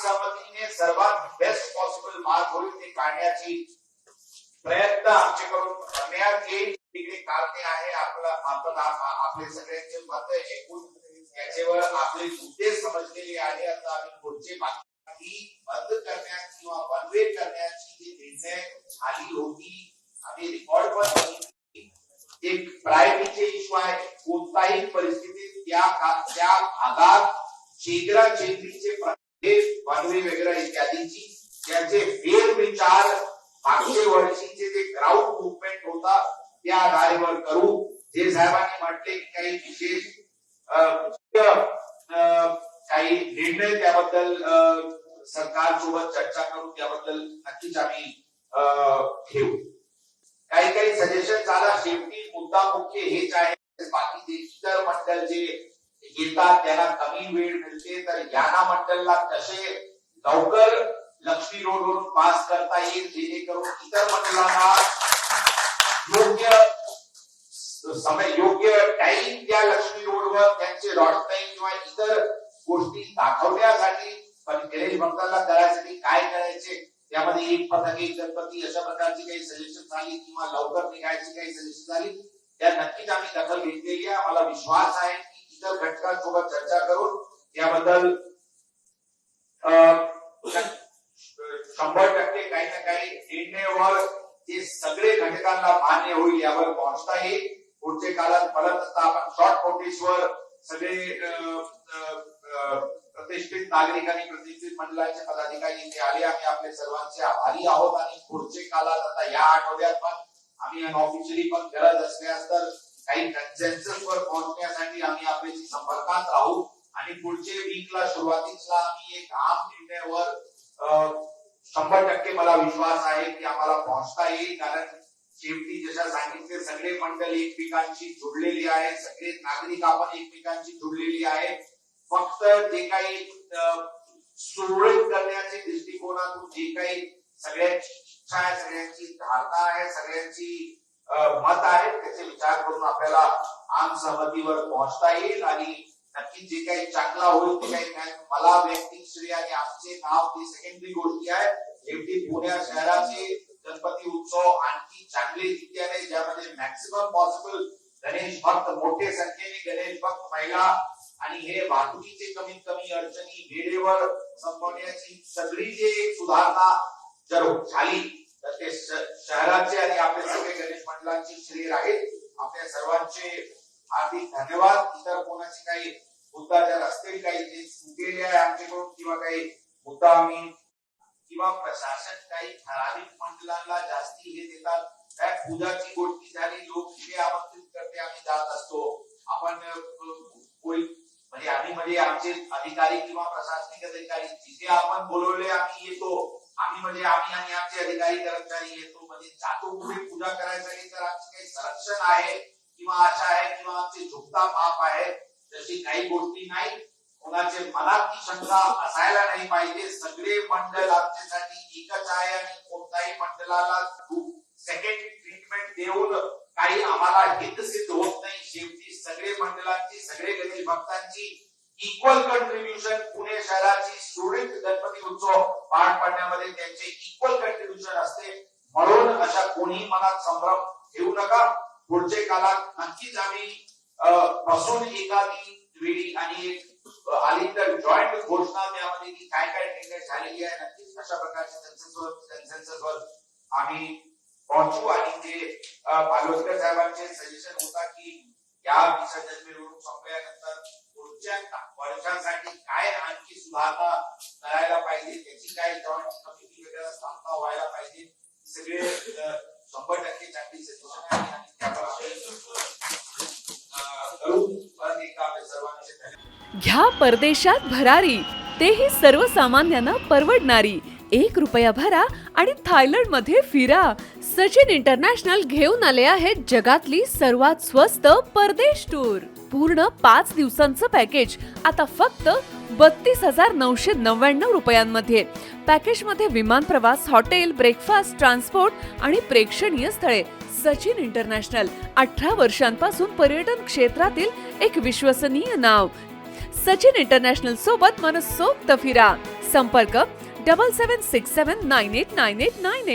सहमतीने सर्वात best possible मार्ग होईल ते काढण्याची प्रयत्न आमच्याकडून करण्यात येईल. तिकडे कारणे आहे आपण आपले सगळ्यांचे मत ऐकून याच्यावर आपले मुद्दे समजलेले आहे. आता आम्ही पुढचे बाकी बंद करण्यात किंवा बनवे करण्याची जी निर्णय झाली होती आम्ही रेकॉर्ड पण एक प्रायोरिटीचे इश्यू आहे. कोणताही परिस्थितीत त्या भागात छेदराछेदरीचे बनवे वगैरे इत्यादीची त्याचे फेरविचार मागच्या वर्षीचे जे ग्राउंड मुवमेंट होता त्या आधारावर करू. जे साहेबांनी म्हटले की काही विशेष काही निर्णय त्याबद्दल सरकारसोबत चर्चा करू त्याबद्दल नक्कीच आम्ही घेऊ. काही सजेशन झाला. शेवटी मुद्दा मुख्य हेच आहे. बाकी इतर मंडळ जे येतात त्यांना कमी वेळ मिळते तर याना मंडळला कसे लवकर लक्ष्मी रोड वरून पास करता येईल जेणेकरून इतर मंडळांना योग्य टाइम त्या लक्ष्मी रोडवर त्यांचे रोडटाईम किंवा इतर गोष्टी दाखवण्यासाठी पण गणेश भक्तांना करायसाठी काय करायचे त्यामध्ये एक पथक एक गणपती अशा प्रकारची काही सजेशन झाली किंवा लवकर निघायची काही सजेशन झाली त्या नक्कीच आम्ही दखल घेतलेली आहे. मला विश्वास आहे की इतर घटकांसोबत चर्चा करून याबद्दल 100% काही ना काही निर्णयावर ते सगळे घटकांना मान्य होईल यावर पोहोचता येईल. पुढच्या काळात परत आता आपण शॉर्ट नोटीसवर सगळे प्रतिष्ठित नागरिक आणि प्रतिष्ठित मंडळाचे पदाधिकारी इथे आले. आम्ही आपले सर्वांचे आभारी आहोत आणि पुढच्या काळात आता या आठवड्यात पण आम्ही अनऑफिशियली पण गरज असल्यास तर काही कन्सेन्सस वर पोहोचण्यासाठी आम्ही आपल्याशी संपर्कात राहू आणि पुढच्या वीकला सुरुवातीला आम्ही एक आम निर्णयावर 100% मला विश्वास आहे की आम्हाला पोहोचता येईल. कारण शेवटी जशा सांगितले सगळे मंडळ एकमेकांशी जोडलेली आहे. सगळे नागरिक आपण एकमेकांशी जोडलेली आहे. फक्त जे काही सुरळीत करण्याच्या दृष्टिकोनातून जे काही सगळ्यांची इच्छा आहे सगळ्यांची धारणा आहे सगळ्यांची मत आहे त्याचे विचार करून आपल्याला आम सहमतीवर पोहोचता येईल आणि नक्की जे काही चांगला होईल ते काही मला वैयक्तिक श्रेय आणि आमचे नाव ती सेकंडरी गोष्टी आहे. शेवटी पुणे शहराचे गणपती उत्सव आणखी चांगले रीत्याने ज्यामध्ये मॅक्सिमम पॉसिबल गणेश भक्त मोठे संख्येने गणेश भक्त महिला आणि हे वाहतुकीचे कमीत कमी अडचणी वेळेवर संपवण्याची सगळी जे सुधारणा जर झाली तर ते शहराचे आणि आपले सगळे गणेश मंडळांचे श्रेय राहील. आपल्या सर्वांचे हार्दिक धन्यवाद. इतर कोणाचे काही मुद्दा जर असतील काही जे चुकलेले आहे आमच्याकडून किंवा काही मुद्दा आम्ही किंवा प्रशासन काही ठराविक मंडळांना जास्ती हे देतात काय पूजाची गोष्टी झाली लोक तिथे आमंत्रित करते आम्ही जात असतो. आपण म्हणजे आम्ही आमचे अधिकारी किंवा प्रशासनिक अधिकारी जिथे आपण बोलवले आम्ही येतो. आम्ही आणि आमचे अधिकारी कर्मचारी येतो म्हणजे जातो पुढे पूजा करायसाठी तर आमचे काही संरक्षण आहे किंवा आशा आहे किंवा आमचे झुकता माप आहे तशी काही गोष्टी नाही. कोणाचे मनात ती शंका असायला नाही पाहिजे. सगळे मंडळ आमच्यासाठी एकच आहे आणि कोणत्याही मंडळाला सेकंड ट्रीटमेंट देऊन काही आम्हाला हित सिद्ध होत नाही. शेवटी सगळे मंडळांची सगळे गणेश भक्तांची इक्वल कंट्रीब्युशन पुणे शहराची सुरळीत गणपती उत्सव पार पाडण्यामध्ये त्यांचे इक्वल कंट्रीब्युशन असते. म्हणून अशा कोणी मनात संभ्रम ठेवू नका. पुढच्या काळात नक्कीच आम्ही बसून एखादी वेळी आणि आली तर जॉईंट घोषणा त्यामध्ये की काय काय निर्णय झालेली आहे नक्कीच अशा प्रकारचे कन्सेन्ससवर आम्ही पोहोचू. आणि ते पालोदकर साहेबांचे सजेशन होता की या विसर्जन मिरवणूक संपल्यानंतर पुढच्या वर्षांसाठी काय आणखी सुधारणा करायला पाहिजे त्याची काय जॉईंट कमिटी वगैरे स्थापना व्हायला पाहिजे सगळे 100% चांगली सजेशन आहे आणि त्यावर घ्या परदेशात भरारी तेही सर्वसामान्यांना परवडणारी. 1 रुपया भरा आणि थायलंडमध्ये फिरा. सचिन इंटरनॅशनल घेऊन आले आहेत जगातली सर्वात स्वस्त परदेश टूर. पूर्ण 5 दिवसांचं पॅकेज आता फक्त 32,999 रुपयांमध्ये. पॅकेजमध्ये विमान प्रवास, हॉटेल, ब्रेकफास्ट, ट्रान्सपोर्ट आणि प्रेक्षणीय स्थळे. सचिन इंटरनॅशनल 18 वर्षांपासून पर्यटन क्षेत्रातील एक विश्वसनीय नाव. सचिन इंटरनॅशनल सोबत मनसोक्त फिरा. संपर्क 7767989898